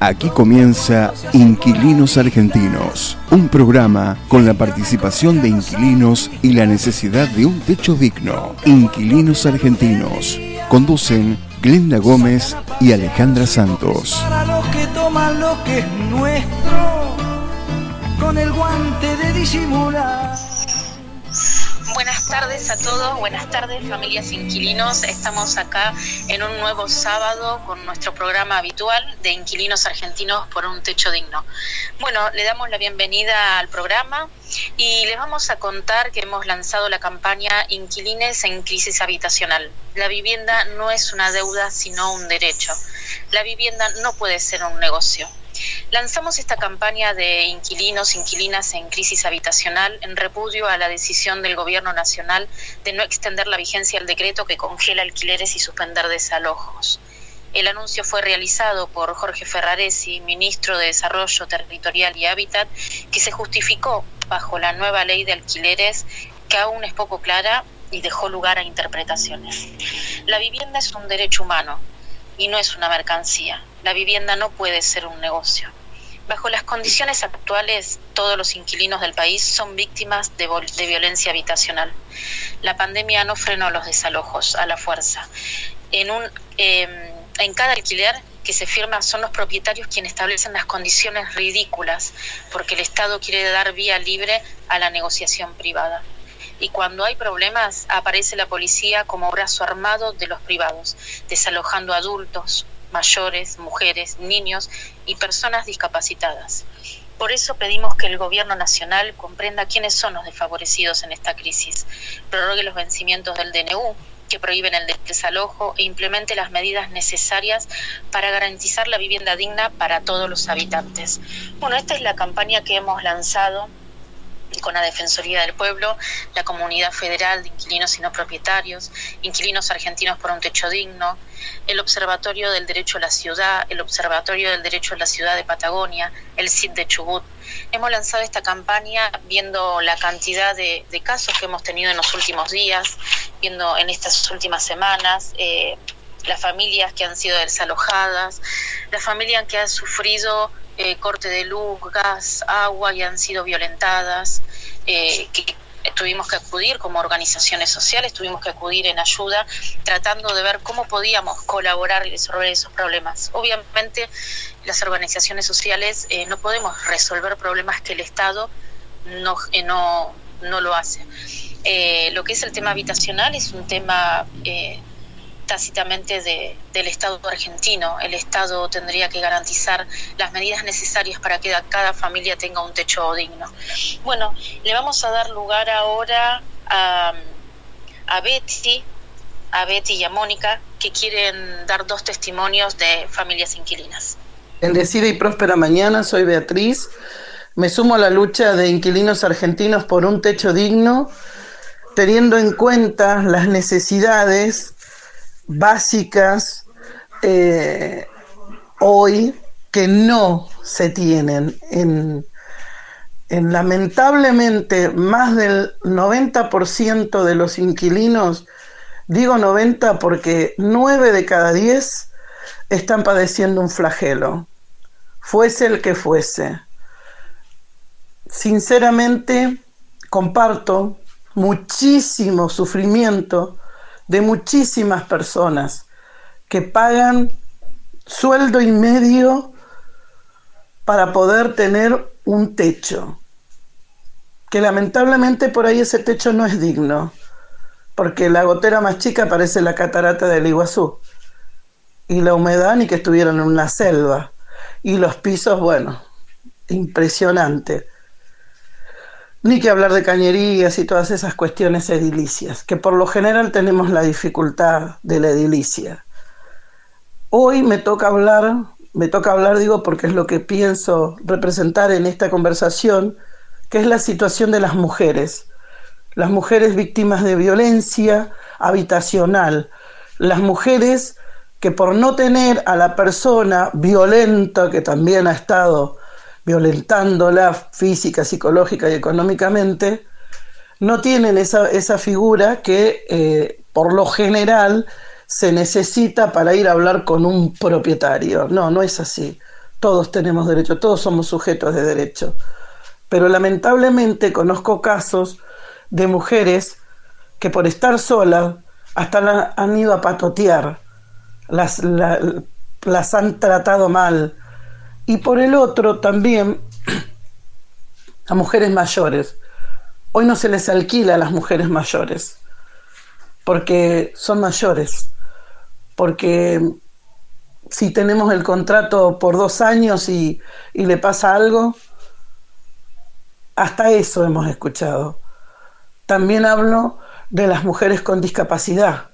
Aquí comienza Inquilinos Argentinos, un programa con la participación de inquilinos y la necesidad de un techo digno. Inquilinos Argentinos. Conducen Glenda Gómez y Alejandra Santos. Para los que toman lo que es nuestro, con el guante de disimular. Buenas tardes a todos, buenas tardes familias inquilinos. Estamos acá en un nuevo sábado con nuestro programa habitual de Inquilinos Argentinos por un techo digno. Bueno, le damos la bienvenida al programa y les vamos a contar que hemos lanzado la campaña Inquilines en Crisis Habitacional. La vivienda no es una deuda, sino un derecho. La vivienda no puede ser un negocio. Lanzamos esta campaña de inquilinos, inquilinas en crisis habitacional en repudio a la decisión del Gobierno Nacional de no extender la vigencia del decreto que congela alquileres y suspender desalojos. El anuncio fue realizado por Jorge Ferraresi, ministro de Desarrollo Territorial y Hábitat, que se justificó bajo la nueva ley de alquileres que aún es poco clara y dejó lugar a interpretaciones. La vivienda es un derecho humano y no es una mercancía. La vivienda no puede ser un negocio. Bajo las condiciones actuales, todos los inquilinos del país son víctimas de violencia habitacional. La pandemia no frenó los desalojos a la fuerza. En cada alquiler que se firma son los propietarios quienes establecen las condiciones ridículas, porque el Estado quiere dar vía libre a la negociación privada. Y cuando hay problemas, aparece la policía como brazo armado de los privados, desalojando adultos, mayores, mujeres, niños y personas discapacitadas. Por eso pedimos que el Gobierno Nacional comprenda quiénes son los desfavorecidos en esta crisis, prorrogue los vencimientos del DNU, que prohíben el desalojo e implemente las medidas necesarias para garantizar la vivienda digna para todos los habitantes. Bueno, esta es la campaña que hemos lanzado con la Defensoría del Pueblo, la Comunidad Federal de Inquilinos y No Propietarios, Inquilinos Argentinos por un Techo Digno, el Observatorio del Derecho a la Ciudad, el Observatorio del Derecho a la Ciudad de Patagonia, el CID de Chubut. Hemos lanzado esta campaña viendo la cantidad de casos que hemos tenido en los últimos días, viendo en estas últimas semanas, las familias que han sido desalojadas, las familias que han sufrido corte de luz, gas, agua y han sido violentadas, que tuvimos que acudir como organizaciones sociales, tuvimos que acudir en ayuda, tratando de ver cómo podíamos colaborar y resolver esos problemas. Obviamente, las organizaciones sociales no podemos resolver problemas que el Estado no lo hace. Lo que es el tema habitacional es un tema tácitamente del Estado argentino. El Estado tendría que garantizar las medidas necesarias para que cada familia tenga un techo digno. Bueno, le vamos a dar lugar ahora a Betty y a Mónica, que quieren dar dos testimonios de familias inquilinas. Bendecida y próspera mañana, soy Beatriz. Me sumo a la lucha de inquilinos argentinos por un techo digno, teniendo en cuenta las necesidades básicas hoy que no se tienen en lamentablemente más del 90% de los inquilinos. Digo 90 porque 9 de cada 10 están padeciendo un flagelo, fuese el que fuese. Sinceramente comparto muchísimo sufrimiento de muchísimas personas que pagan sueldo y medio para poder tener un techo, que lamentablemente por ahí ese techo no es digno, porque la gotera más chica parece la catarata del Iguazú, y la humedad ni que estuvieran en una selva, y los pisos, bueno, impresionante. Ni que hablar de cañerías y todas esas cuestiones edilicias, que por lo general tenemos la dificultad de la edilicia. Hoy me toca hablar, digo, porque es lo que pienso representar en esta conversación, que es la situación de las mujeres víctimas de violencia habitacional, las mujeres que por no tener a la persona violenta que también ha estado violentándola física, psicológica y económicamente, no tienen esa figura que por lo general se necesita para ir a hablar con un propietario. No es así. todos tenemos derecho, todos somos sujetos de derecho. Pero lamentablemente conozco casos de mujeres que por estar solas hasta han ido a patotear, las han tratado mal. Y por el otro también a mujeres mayores. Hoy no se les alquila a las mujeres mayores porque son mayores, porque si tenemos el contrato por 2 años y le pasa algo, hasta eso hemos escuchado. También hablo de las mujeres con discapacidad.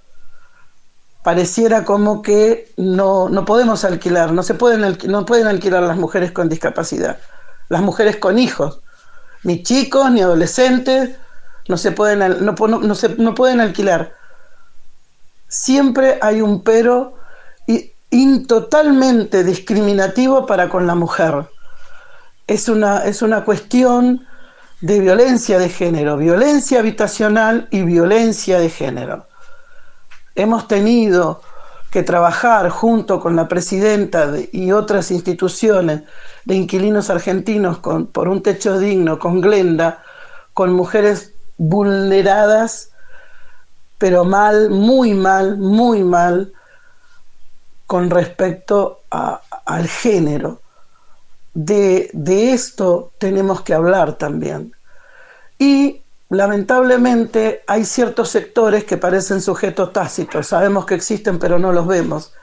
Pareciera como que no podemos alquilar, no pueden alquilar las mujeres con discapacidad, las mujeres con hijos, ni chicos ni adolescentes, no pueden alquilar. Siempre hay un pero totalmente discriminativo para con la mujer. Es una cuestión de violencia de género, violencia habitacional y violencia de género. Hemos tenido que trabajar junto con la presidenta y otras instituciones de inquilinos argentinos por un techo digno, con Glenda, con mujeres vulneradas, pero mal, muy mal, con respecto al género. De esto tenemos que hablar también. Y lamentablemente hay ciertos sectores que parecen sujetos tácitos, sabemos que existen pero no los vemos.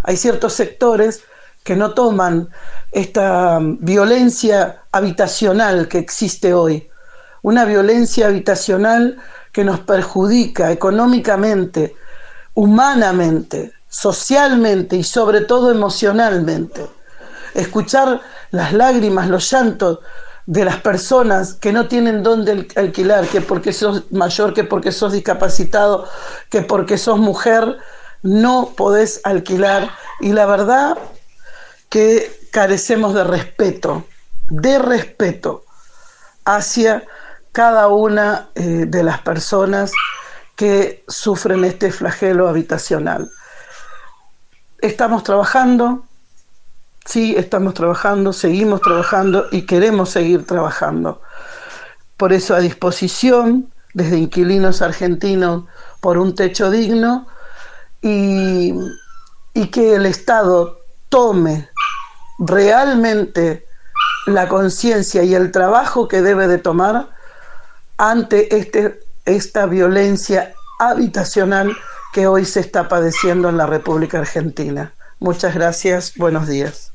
Hay ciertos sectores que no toman esta violencia habitacional que existe hoy, una violencia habitacional que nos perjudica económicamente, humanamente, socialmente y sobre todo emocionalmente. Escuchar las lágrimas, los llantos de las personas que no tienen dónde alquilar, que porque sos mayor, que porque sos discapacitado, que porque sos mujer, no podés alquilar. Y la verdad que carecemos de respeto hacia cada una de las personas que sufren este flagelo habitacional. Estamos trabajando, seguimos trabajando y queremos seguir trabajando. Por eso, a disposición desde Inquilinos Argentinos por un techo digno, y que el Estado tome realmente la conciencia y el trabajo que debe de tomar ante esta violencia habitacional que hoy se está padeciendo en la República Argentina. Muchas gracias, buenos días.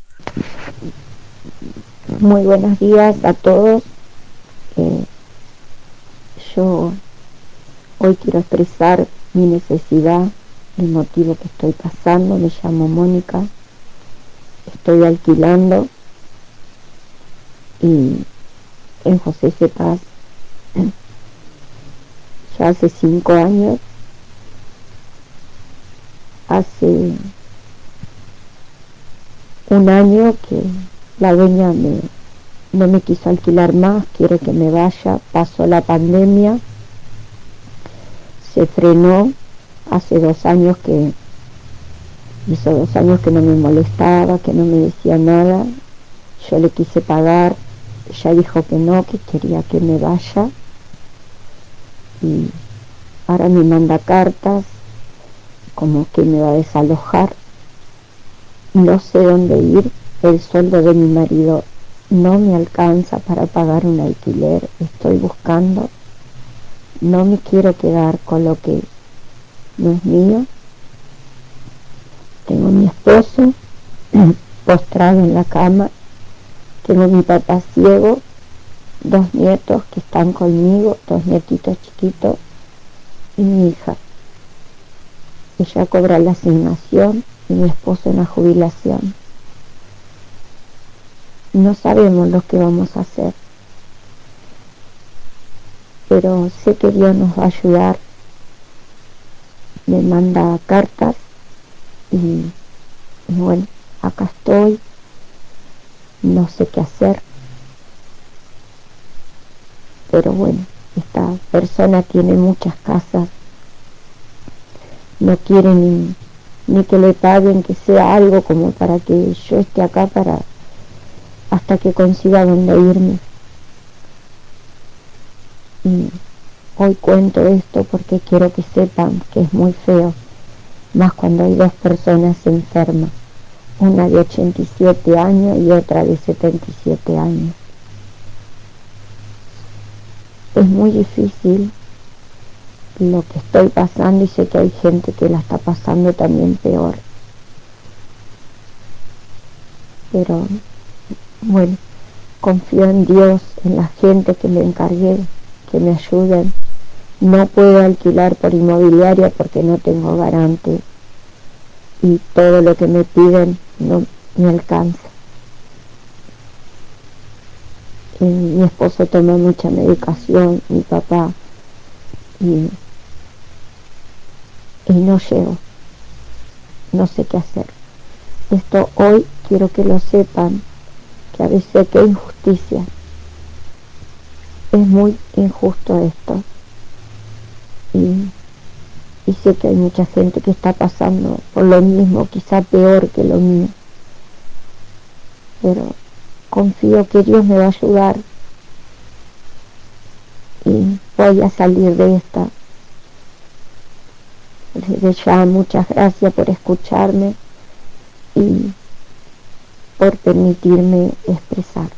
Muy buenos días a todos. Yo hoy quiero expresar mi necesidad, el motivo que estoy pasando. Me llamo Mónica, estoy alquilando y en José C. Paz ya hace 5 años. Hace 1 año que la dueña no me quiso alquilar más, quiere que me vaya. Pasó la pandemia, se frenó. Hace 2 años que no me molestaba, que no me decía nada. Yo le quise pagar, ella dijo que no, que quería que me vaya, y ahora me manda cartas como que me va a desalojar. No sé dónde ir, el sueldo de mi marido no me alcanza para pagar un alquiler, estoy buscando, no me quiero quedar con lo que no es mío. Tengo a mi esposo postrado en la cama, tengo a mi papá ciego, 2 nietos que están conmigo, 2 nietitos chiquitos, y mi hija. Ella cobra la asignación y mi esposo en la jubilación. No sabemos lo que vamos a hacer, pero sé que Dios nos va a ayudar. Me manda cartas y bueno, acá estoy, no sé qué hacer, pero bueno, esta persona tiene muchas casas, no quiere ni que le paguen, que sea algo como para que yo esté acá para hasta que consiga dónde irme. Y hoy cuento esto porque quiero que sepan que es muy feo, más cuando hay dos personas enfermas, una de 87 años y otra de 77 años. Es muy difícil lo que estoy pasando y sé que hay gente que la está pasando también peor. Pero bueno, confío en Dios, en la gente que le encargué, que me ayuden. No puedo alquilar por inmobiliaria porque no tengo garante y todo lo que me piden no me alcanza. Mi esposo toma mucha medicación, mi papá, y no llego, no sé qué hacer. Esto hoy quiero que lo sepan, que a veces que hay injusticia, es muy injusto esto, y sé que hay mucha gente que está pasando por lo mismo, quizá peor que lo mío, pero confío que Dios me va a ayudar y voy a salir de esta. Desde ya muchas gracias por escucharme y por permitirme expresar.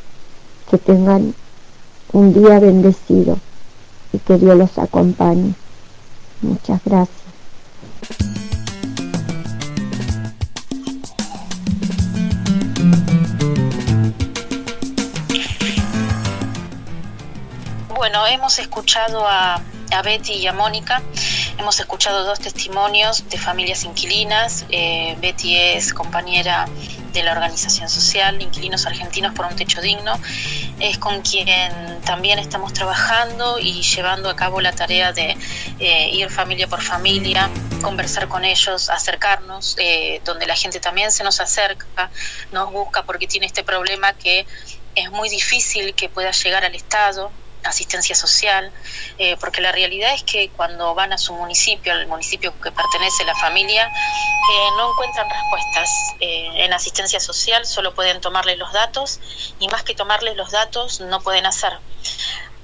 Que tengan un día bendecido y que Dios los acompañe. Muchas gracias. Bueno, hemos escuchado a Betty y a Mónica. Hemos escuchado dos testimonios de familias inquilinas. Betty es compañera de la organización social Inquilinos Argentinos por un Techo Digno. Es con quien también estamos trabajando y llevando a cabo la tarea de ir familia por familia, conversar con ellos, acercarnos, donde la gente también se nos acerca, nos busca porque tiene este problema que es muy difícil que pueda llegar al Estado, asistencia social, porque la realidad es que cuando van a su municipio, al municipio que pertenece a la familia, no encuentran respuestas. En asistencia social solo pueden tomarles los datos, y más que tomarles los datos no pueden hacer,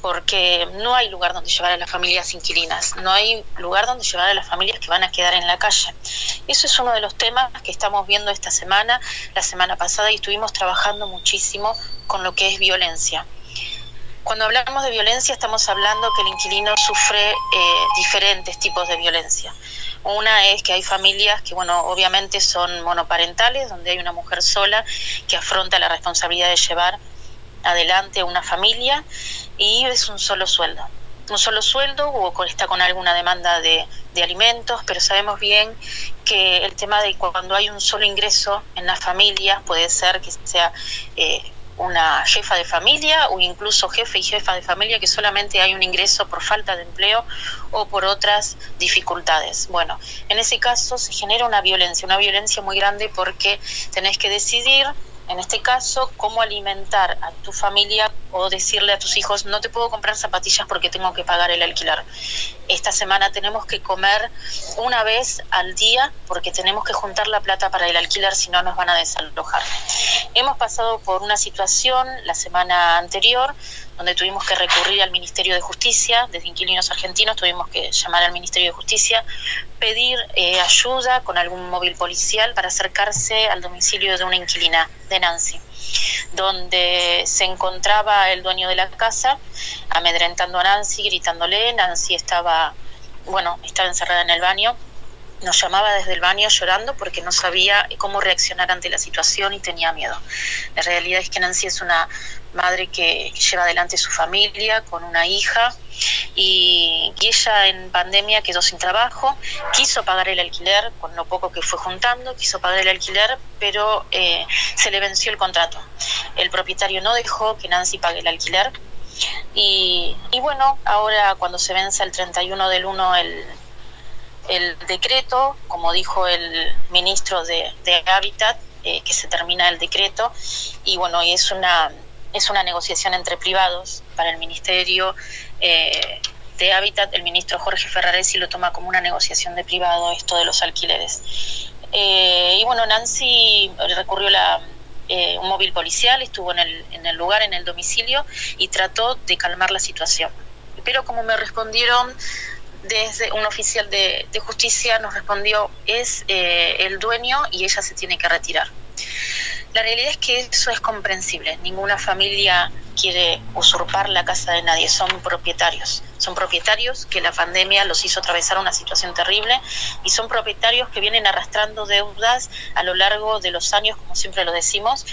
porque no hay lugar donde llevar a las familias inquilinas, no hay lugar donde llevar a las familias que van a quedar en la calle. Eso es uno de los temas que estamos viendo esta semana, la semana pasada, y estuvimos trabajando muchísimo con lo que es violencia. Cuando hablamos de violencia estamos hablando que el inquilino sufre diferentes tipos de violencia. Una es que hay familias que, bueno, obviamente son monoparentales, donde hay una mujer sola que afronta la responsabilidad de llevar adelante una familia y es un solo sueldo. Un solo sueldo o está con alguna demanda de alimentos, pero sabemos bien que el tema de cuando hay un solo ingreso en la familia puede ser que sea una jefa de familia o incluso jefe y jefa de familia que solamente hay un ingreso por falta de empleo o por otras dificultades. Bueno, en ese caso se genera una violencia muy grande porque tenés que decidir, en este caso, cómo alimentar a tu familia o decirle a tus hijos, no te puedo comprar zapatillas porque tengo que pagar el alquiler. Esta semana tenemos que comer una vez al día porque tenemos que juntar la plata para el alquiler, si no nos van a desalojar. Hemos pasado por una situación la semana anterior donde tuvimos que recurrir al Ministerio de Justicia. Desde Inquilinos Argentinos tuvimos que llamar al Ministerio de Justicia, pedir ayuda con algún móvil policial para acercarse al domicilio de una inquilina, de Nancy, donde se encontraba el dueño de la casa amedrentando a Nancy, gritándole. Nancy estaba encerrada en el baño. Nos llamaba desde el baño llorando porque no sabía cómo reaccionar ante la situación y tenía miedo. La realidad es que Nancy es una madre que lleva adelante su familia con una hija y ella en pandemia quedó sin trabajo, quiso pagar el alquiler con lo poco que fue juntando, quiso pagar el alquiler, pero se le venció el contrato. El propietario no dejó que Nancy pague el alquiler y bueno, ahora cuando se vence el 31 del 1 el decreto, como dijo el ministro de Hábitat, que se termina el decreto, y bueno, y es una negociación entre privados para el Ministerio de Hábitat. El ministro Jorge Ferraresi lo toma como una negociación de privado esto de los alquileres. Y bueno, Nancy recurrió un móvil policial, estuvo en el lugar, en el domicilio, y trató de calmar la situación. Pero como me respondieron desde un oficial de justicia, nos respondió, es el dueño y ella se tiene que retirar. La realidad es que eso es comprensible. Ninguna familia quiere usurpar la casa de nadie, son propietarios que la pandemia los hizo atravesar una situación terrible, y son propietarios que vienen arrastrando deudas a lo largo de los años, como siempre lo decimos,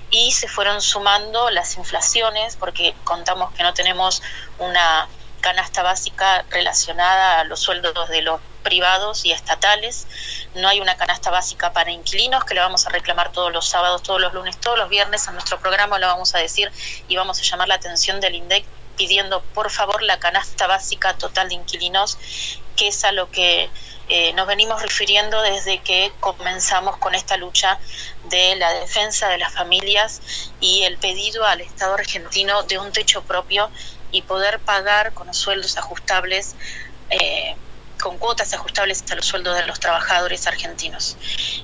y se fueron sumando las inflaciones, porque contamos que no tenemos una canasta básica relacionada a los sueldos de los privados y estatales. No hay una canasta básica para inquilinos, que la vamos a reclamar todos los sábados, todos los lunes, todos los viernes. En nuestro programa lo vamos a decir y vamos a llamar la atención del INDEC pidiendo por favor la canasta básica total de inquilinos, que es a lo que nos venimos refiriendo desde que comenzamos con esta lucha de la defensa de las familias y el pedido al Estado argentino de un techo propio y poder pagar con los sueldos ajustables, con cuotas ajustables a los sueldos de los trabajadores argentinos.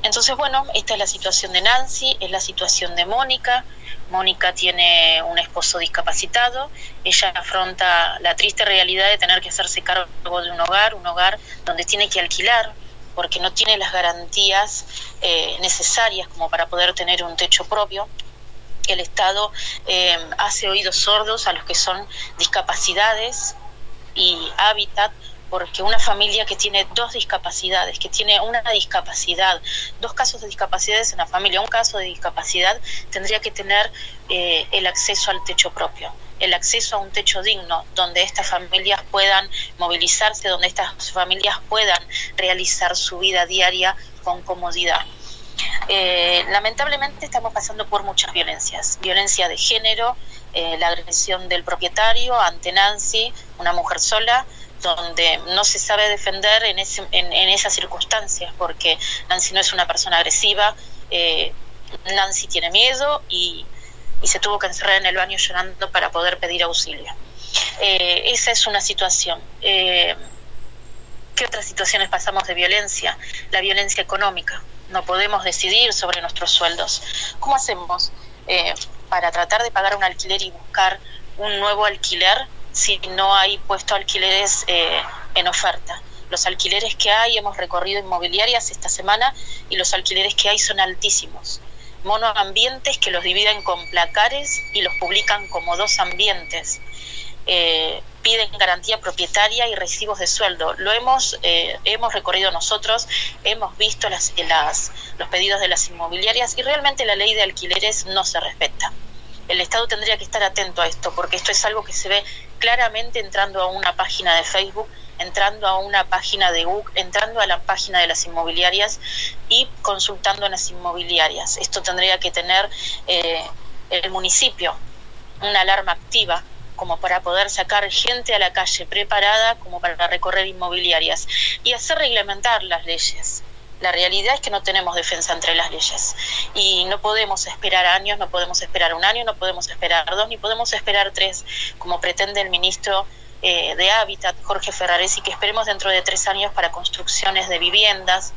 Entonces, bueno, esta es la situación de Nancy, es la situación de Mónica. Mónica tiene un esposo discapacitado, ella afronta la triste realidad de tener que hacerse cargo de un hogar donde tiene que alquilar, porque no tiene las garantías necesarias como para poder tener un techo propio. El Estado hace oídos sordos a los que son discapacidades y hábitat, porque una familia que tiene dos discapacidades, que tiene una discapacidad, dos casos de discapacidades en la familia, un caso de discapacidad, tendría que tener el acceso al techo propio, el acceso a un techo digno, donde estas familias puedan movilizarse, donde estas familias puedan realizar su vida diaria con comodidad. Lamentablemente estamos pasando por muchas violencias, violencia de género, la agresión del propietario ante Nancy, una mujer sola, donde no se sabe defender en esas circunstancias, porque Nancy no es una persona agresiva, Nancy tiene miedo y se tuvo que encerrar en el baño llorando para poder pedir auxilio. Esa es una situación. ¿Qué otras situaciones pasamos de violencia? La violencia económica. No podemos decidir sobre nuestros sueldos. ¿Cómo hacemos para tratar de pagar un alquiler y buscar un nuevo alquiler si no hay puesto alquileres en oferta? Los alquileres que hay, hemos recorrido inmobiliarias esta semana y los alquileres que hay son altísimos. Monoambientes que los dividen con placares y los publican como dos ambientes. Piden garantía propietaria y recibos de sueldo. Lo hemos recorrido nosotros, hemos visto los pedidos de las inmobiliarias y realmente la ley de alquileres no se respeta. El Estado tendría que estar atento a esto, porque esto es algo que se ve claramente entrando a una página de Facebook, entrando a una página de Google, entrando a la página de las inmobiliarias y consultando en las inmobiliarias. Esto tendría que tener el municipio una alarma activa como para poder sacar gente a la calle preparada como para recorrer inmobiliarias y hacer reglamentar las leyes. La realidad es que no tenemos defensa entre las leyes y no podemos esperar años, no podemos esperar un año, no podemos esperar 2, ni podemos esperar 3, como pretende el ministro de Hábitat, Jorge Ferraresi, que esperemos dentro de 3 años para construcciones de viviendas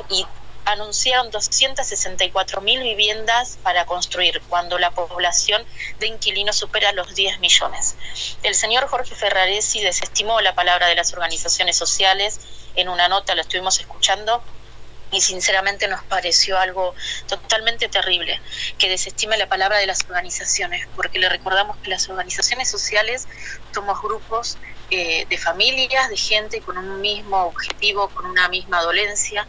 y anunciaron 264.000 viviendas para construir cuando la población de inquilinos supera los 10 millones. El señor Jorge Ferraresi desestimó la palabra de las organizaciones sociales. En una nota lo estuvimos escuchando y sinceramente nos pareció algo totalmente terrible que desestime la palabra de las organizaciones, porque le recordamos que las organizaciones sociales somos grupos de familias, de gente con un mismo objetivo, con una misma dolencia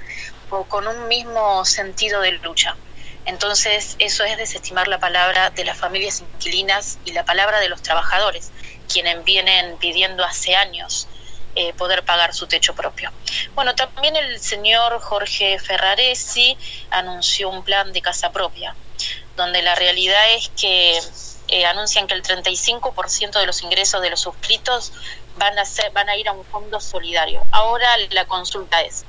o con un mismo sentido de lucha. Entonces eso es desestimar la palabra de las familias inquilinas y la palabra de los trabajadores, quienes vienen pidiendo hace años poder pagar su techo propio. Bueno, también el señor Jorge Ferraresi anunció un plan de casa propia, donde la realidad es que anuncian que el 35% de los ingresos de los suscritos van a ir a un fondo solidario. Ahora la consulta es,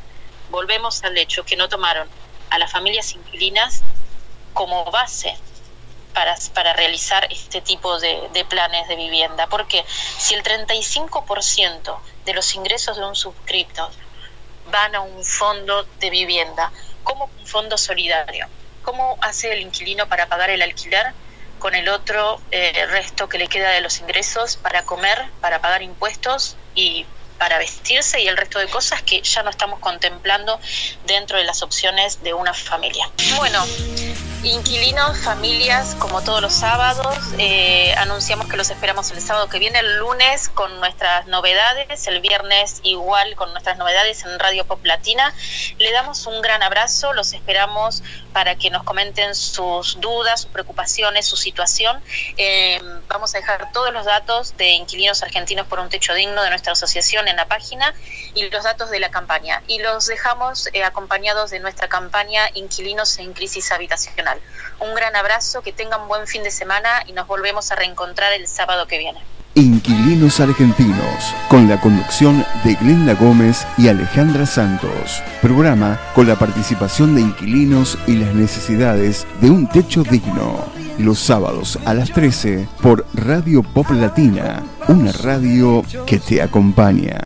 volvemos al hecho que no tomaron a las familias inquilinas como base para realizar este tipo de planes de vivienda, porque si el 35% de los ingresos de un suscripto van a un fondo de vivienda, como un fondo solidario, ¿Cómo hace el inquilino para pagar el alquiler con el otro resto que le queda de los ingresos para comer, para pagar impuestos y para vestirse y el resto de cosas que ya no estamos contemplando dentro de las opciones de una familia? Bueno, inquilinos, familias, como todos los sábados, anunciamos que los esperamos el sábado que viene, el lunes con nuestras novedades, el viernes igual con nuestras novedades en Radio Pop Latina. Le damos un gran abrazo, los esperamos para que nos comenten sus dudas, sus preocupaciones, su situación. Vamos a dejar todos los datos de Inquilinos Argentinos por un Techo Digno de nuestra asociación en la página y los datos de la campaña. Y los dejamos acompañados de nuestra campaña Inquilinos en Crisis Habitacional. Un gran abrazo, que tengan buen fin de semana y nos volvemos a reencontrar el sábado que viene. Inquilinos Argentinos, con la conducción de Glenda Gómez y Alejandra Santos. Programa con la participación de inquilinos y las necesidades de un techo digno. Los sábados a las 13 por Radio Pop Latina, una radio que te acompaña.